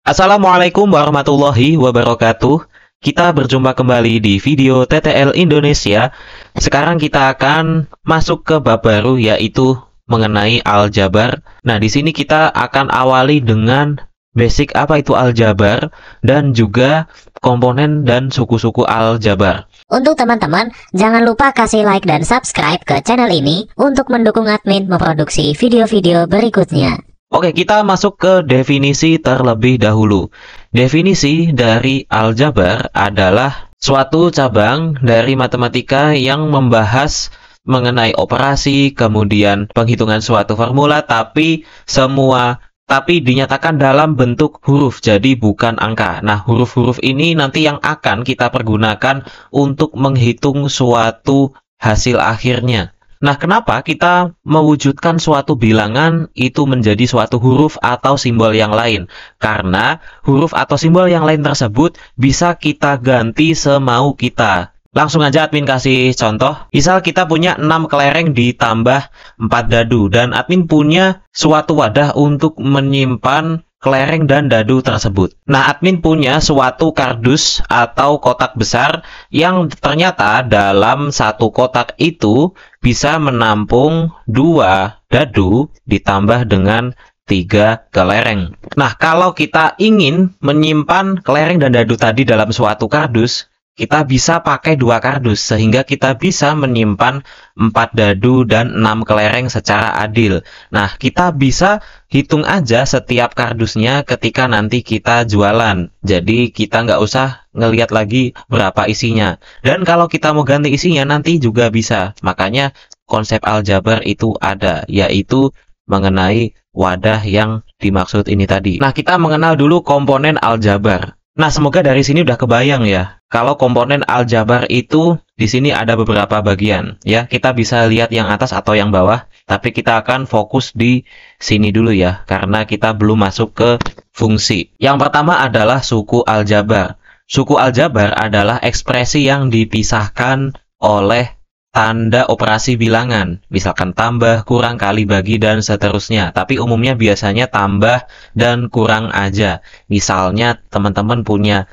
Assalamualaikum warahmatullahi wabarakatuh. Kita berjumpa kembali di video TTL Indonesia. Sekarang kita akan masuk ke bab baru, yaitu mengenai aljabar. Nah, di sini kita akan awali dengan basic apa itu aljabar dan juga komponen dan suku-suku aljabar. Untuk teman-teman, jangan lupa kasih like dan subscribe ke channel ini untuk mendukung admin memproduksi video-video berikutnya. Oke, kita masuk ke definisi terlebih dahulu. Definisi dari aljabar adalah suatu cabang dari matematika yang membahas mengenai operasi, kemudian penghitungan suatu formula, tapi dinyatakan dalam bentuk huruf, jadi bukan angka. Nah, huruf-huruf ini nanti yang akan kita pergunakan untuk menghitung suatu hasil akhirnya. Nah, kenapa kita mewujudkan suatu bilangan itu menjadi suatu huruf atau simbol yang lain? Karena huruf atau simbol yang lain tersebut bisa kita ganti semau kita. Langsung aja admin kasih contoh. Misal kita punya 6 kelereng ditambah 4 dadu, dan admin punya suatu wadah untuk menyimpan kelereng dan dadu tersebut. Nah, admin punya suatu kardus atau kotak besar yang ternyata dalam satu kotak itu bisa menampung 2 dadu ditambah dengan 3 kelereng. Nah, kalau kita ingin menyimpan kelereng dan dadu tadi dalam suatu kardus, kita bisa pakai 2 kardus sehingga kita bisa menyimpan 4 dadu dan 6 kelereng secara adil. Nah, kita bisa hitung aja setiap kardusnya ketika nanti kita jualan. Jadi kita nggak usah ngelihat lagi berapa isinya. Dan kalau kita mau ganti isinya nanti juga bisa. Makanya konsep aljabar itu ada, yaitu mengenai wadah yang dimaksud ini tadi. Nah, kita mengenal dulu komponen aljabar. Nah, semoga dari sini udah kebayang ya. Kalau komponen aljabar itu di sini ada beberapa bagian ya. Kita bisa lihat yang atas atau yang bawah, tapi kita akan fokus di sini dulu ya karena kita belum masuk ke fungsi. Yang pertama adalah suku aljabar. Suku aljabar adalah ekspresi yang dipisahkan oleh tanda operasi bilangan, misalkan tambah, kurang, kali, bagi, dan seterusnya. Tapi umumnya biasanya tambah dan kurang aja. Misalnya teman-teman punya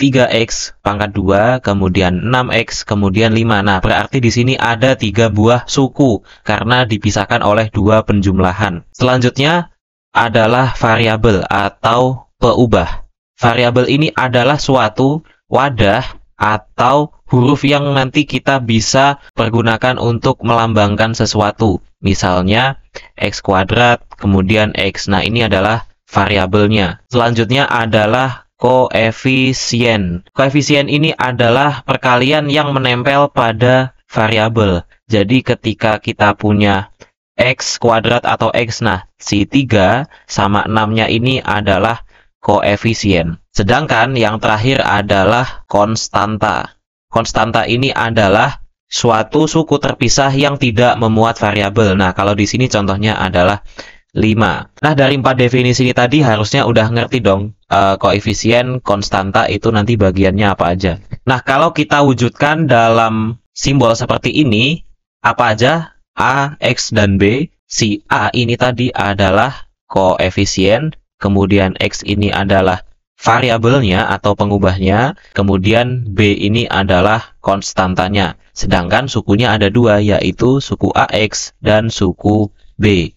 3x pangkat 2, kemudian 6x, kemudian 5. Nah, berarti di sini ada 3 buah suku karena dipisahkan oleh 2 penjumlahan. Selanjutnya adalah variabel atau peubah. Variabel ini adalah suatu wadah atau huruf yang nanti kita bisa pergunakan untuk melambangkan sesuatu. Misalnya x kuadrat, kemudian x. Nah, ini adalah variabelnya. Selanjutnya adalah koefisien. Koefisien ini adalah perkalian yang menempel pada variabel. Jadi ketika kita punya x kuadrat atau x, nah si 3 sama 6-nya ini adalah koefisien. Sedangkan yang terakhir adalah konstanta. Konstanta ini adalah suatu suku terpisah yang tidak memuat variabel. Nah, kalau di sini contohnya adalah 5. Nah, dari 4 definisi ini tadi harusnya udah ngerti dong koefisien, konstanta itu nanti bagiannya apa aja. Nah, kalau kita wujudkan dalam simbol seperti ini, apa aja? A, X, dan B. Si A ini tadi adalah koefisien, kemudian X ini adalah variabelnya atau pengubahnya, kemudian B ini adalah konstantanya. Sedangkan sukunya ada 2, yaitu suku AX dan suku B.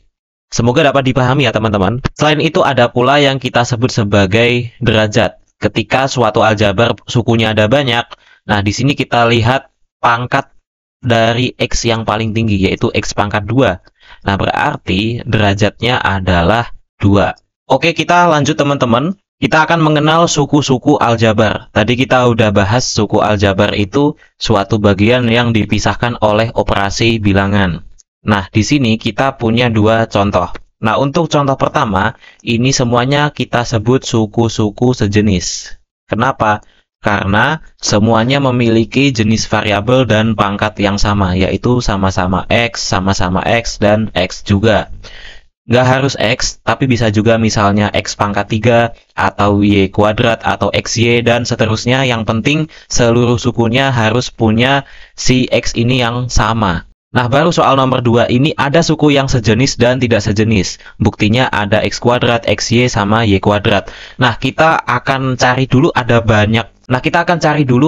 Semoga dapat dipahami ya teman-teman. Selain itu ada pula yang kita sebut sebagai derajat. Ketika suatu aljabar sukunya ada banyak, nah di sini kita lihat pangkat dari X yang paling tinggi, yaitu X pangkat 2. Nah, berarti derajatnya adalah 2. Oke, kita lanjut teman-teman. Kita akan mengenal suku-suku aljabar. Tadi kita udah bahas suku aljabar itu suatu bagian yang dipisahkan oleh operasi bilangan. Nah, di sini kita punya 2 contoh. Nah, untuk contoh pertama, ini semuanya kita sebut suku-suku sejenis. Kenapa? Karena semuanya memiliki jenis variabel dan pangkat yang sama, yaitu sama-sama X, dan X juga. Nggak harus X, tapi bisa juga misalnya X pangkat 3, atau Y kuadrat, atau XY, dan seterusnya. Yang penting seluruh sukunya harus punya si X ini yang sama. Nah, baru soal nomor 2 ini ada suku yang sejenis dan tidak sejenis. Buktinya ada X kuadrat, XY sama Y kuadrat. Nah, kita akan cari dulu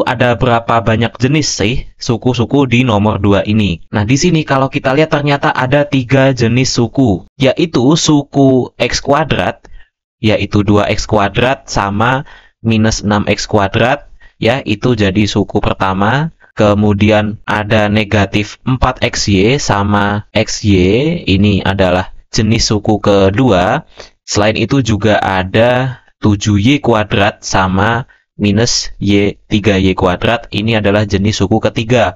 ada berapa banyak jenis sih suku-suku di nomor 2 ini. Nah, di sini kalau kita lihat ternyata ada 3 jenis suku, yaitu suku X kuadrat, yaitu 2X kuadrat sama minus 6X kuadrat, ya, itu jadi suku pertama. Kemudian ada negatif 4XY sama XY, ini adalah jenis suku kedua. Selain itu juga ada 7Y kuadrat sama minus 3Y kuadrat, ini adalah jenis suku ketiga.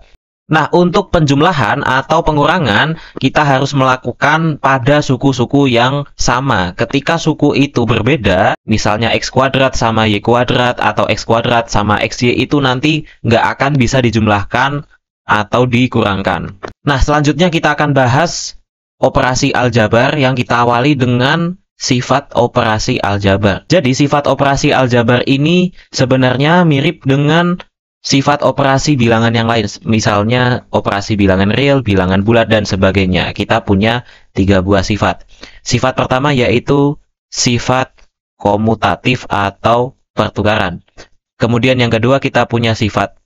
Nah, untuk penjumlahan atau pengurangan, kita harus melakukan pada suku-suku yang sama. Ketika suku itu berbeda, misalnya X kuadrat sama Y kuadrat atau X kuadrat sama XY, itu nanti nggak akan bisa dijumlahkan atau dikurangkan. Nah, selanjutnya kita akan bahas operasi aljabar yang kita awali dengan sifat operasi aljabar. Jadi, sifat operasi aljabar ini sebenarnya mirip dengan sifat operasi bilangan yang lain, misalnya operasi bilangan real, bilangan bulat, dan sebagainya. Kita punya 3 buah sifat. Sifat pertama yaitu sifat komutatif atau pertukaran. Kemudian yang kedua kita punya sifat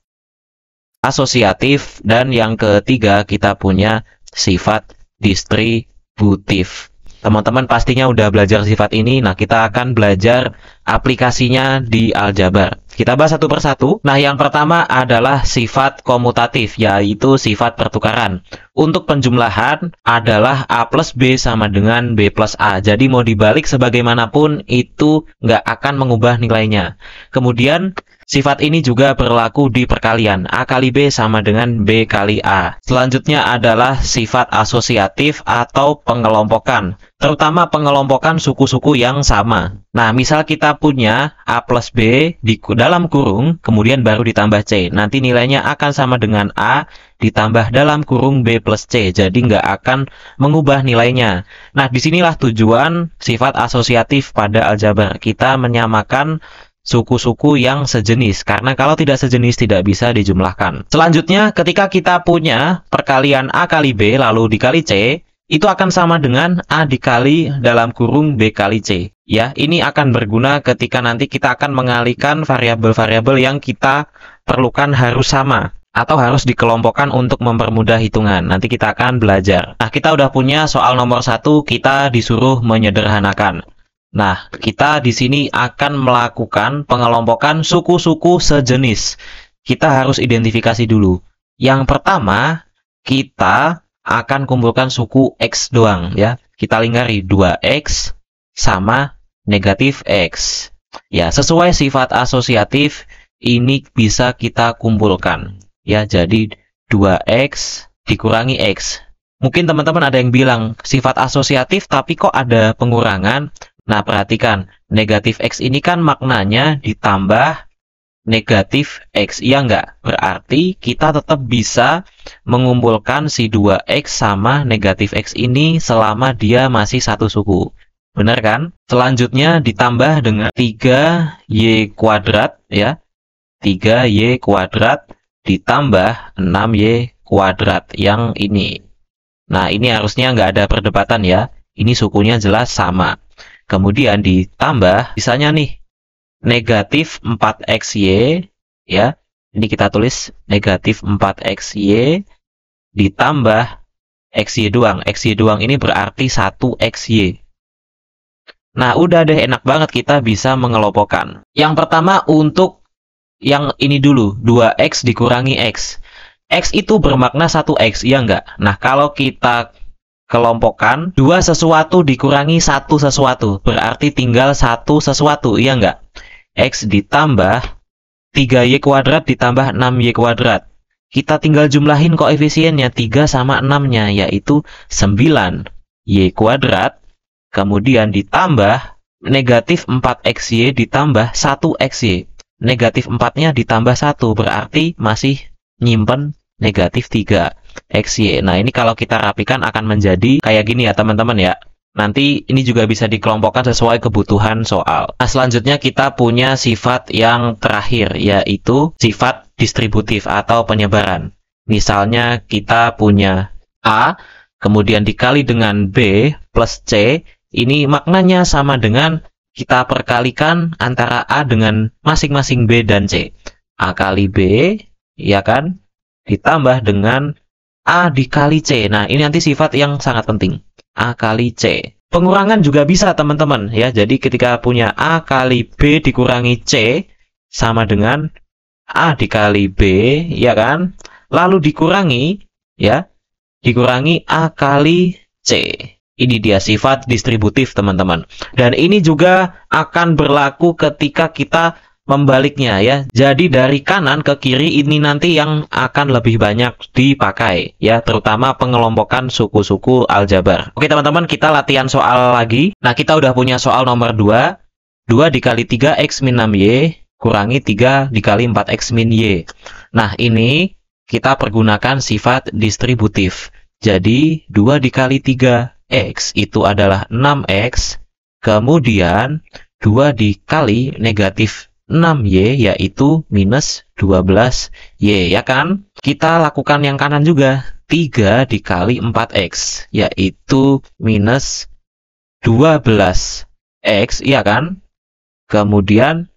asosiatif, dan yang ketiga kita punya sifat distributif. Teman-teman pastinya udah belajar sifat ini. Nah, kita akan belajar aplikasinya di aljabar. Kita bahas satu persatu. Nah, yang pertama adalah sifat komutatif, yaitu sifat pertukaran. Untuk penjumlahan adalah A plus B sama dengan B plus A. Jadi mau dibalik sebagaimanapun itu nggak akan mengubah nilainya. Kemudian sifat ini juga berlaku di perkalian. A kali B sama dengan B kali A. Selanjutnya adalah sifat asosiatif atau pengelompokan, terutama pengelompokan suku-suku yang sama. Nah, misal kita punya A plus B di dalam kurung, kemudian baru ditambah C. Nanti nilainya akan sama dengan A ditambah dalam kurung B plus C. Jadi nggak akan mengubah nilainya. Nah, disinilah tujuan sifat asosiatif pada aljabar. Kita menyamakan suku-suku yang sejenis, karena kalau tidak sejenis tidak bisa dijumlahkan. Selanjutnya, ketika kita punya perkalian A kali B lalu dikali C, itu akan sama dengan A dikali dalam kurung B kali C. Ya, ini akan berguna ketika nanti kita akan mengalihkan variabel-variabel yang kita perlukan harus sama atau harus dikelompokkan untuk mempermudah hitungan. Nanti kita akan belajar. Nah, kita udah punya soal nomor 1, kita disuruh menyederhanakan. Nah, kita di sini akan melakukan pengelompokan suku-suku sejenis. Kita harus identifikasi dulu. Yang pertama, kita akan kumpulkan suku X doang, ya. Kita lingkari 2X sama negatif X. Ya, sesuai sifat asosiatif ini bisa kita kumpulkan. Ya, jadi 2X dikurangi X. Mungkin teman-teman ada yang bilang sifat asosiatif tapi kok ada pengurangan. Nah, perhatikan, negatif X ini kan maknanya ditambah negatif X, iya nggak? Berarti kita tetap bisa mengumpulkan si 2X sama negatif X ini selama dia masih satu suku. Benar kan? Selanjutnya ditambah dengan 3Y kuadrat, ya. 3Y kuadrat ditambah 6Y kuadrat yang ini. Nah, ini harusnya nggak ada perdebatan ya. Ini sukunya jelas sama. Kemudian ditambah, misalnya nih, negatif 4XY, ya. Ini kita tulis negatif 4XY ditambah XY doang. XY doang ini berarti 1XY. Nah, udah deh, enak banget kita bisa mengelompokkan. Yang pertama untuk yang ini dulu, 2X dikurangi X. X itu bermakna 1X, iya enggak? Nah, kalau kita kelompokkan 2 sesuatu dikurangi 1 sesuatu, berarti tinggal 1 sesuatu, iya enggak? X ditambah 3Y kuadrat ditambah 6Y kuadrat. Kita tinggal jumlahin koefisiennya 3 sama 6-nya, yaitu 9Y kuadrat. Kemudian ditambah negatif 4XY ditambah 1XY. Negatif 4-nya ditambah 1, berarti masih nyimpen negatif 3XY. Nah, ini kalau kita rapikan akan menjadi kayak gini ya teman-teman ya. Nanti ini juga bisa dikelompokkan sesuai kebutuhan soal. Nah, selanjutnya kita punya sifat yang terakhir, yaitu sifat distributif atau penyebaran. Misalnya kita punya A, kemudian dikali dengan B plus C, ini maknanya sama dengan kita perkalikan antara A dengan masing-masing B dan C. A kali B, ya kan, ditambah dengan A dikali C. Nah, ini nanti sifat yang sangat penting. A kali C. Pengurangan juga bisa, teman-teman, ya. Jadi ketika punya A kali B dikurangi C, sama dengan A dikali B, ya kan? Lalu dikurangi, ya, dikurangi A kali C. Ini dia sifat distributif, teman-teman. Dan ini juga akan berlaku ketika kita membaliknya, ya. Jadi dari kanan ke kiri ini nanti yang akan lebih banyak dipakai, ya, terutama pengelompokan suku-suku aljabar. Oke, teman-teman, kita latihan soal lagi. Nah, kita udah punya soal nomor 2. 2 dikali 3x min 6y kurangi 3 dikali 4x min y. Nah, ini kita pergunakan sifat distributif. Jadi, 2 dikali 3x itu adalah 6x, kemudian 2 dikali negatif 6y, yaitu minus 12y, ya kan? Kita lakukan yang kanan juga. 3 dikali 4x, yaitu minus 12x, ya kan? Kemudian,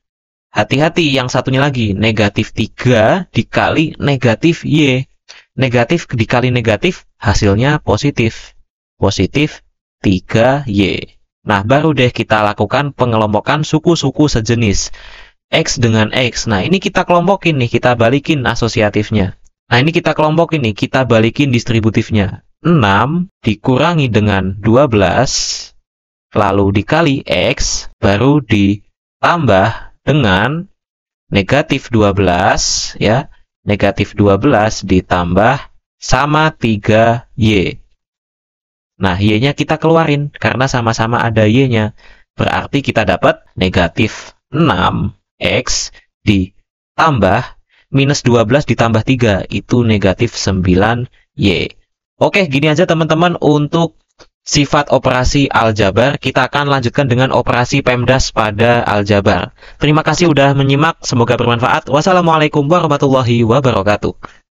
hati-hati yang satunya lagi, negatif 3 dikali negatif y. Negatif dikali negatif, hasilnya positif. Positif 3y. Nah, baru deh kita lakukan pengelompokan suku-suku sejenis. X dengan X. Nah, ini kita kelompokin nih, kita balikin asosiatifnya. Nah, ini kita kelompokin nih, kita balikin distributifnya. 6 dikurangi dengan 12, lalu dikali X, baru ditambah dengan negatif 12, ya. Negatif 12 ditambah sama 3y. Nah, y-nya kita keluarin, karena sama-sama ada y-nya. Berarti kita dapat negatif 6x ditambah minus 12 ditambah 3, itu negatif 9y. Oke, gini aja teman-teman untuk sifat operasi aljabar. Kita akan lanjutkan dengan operasi PEMDAS pada aljabar. Terima kasih sudah menyimak, semoga bermanfaat. Wassalamualaikum warahmatullahi wabarakatuh.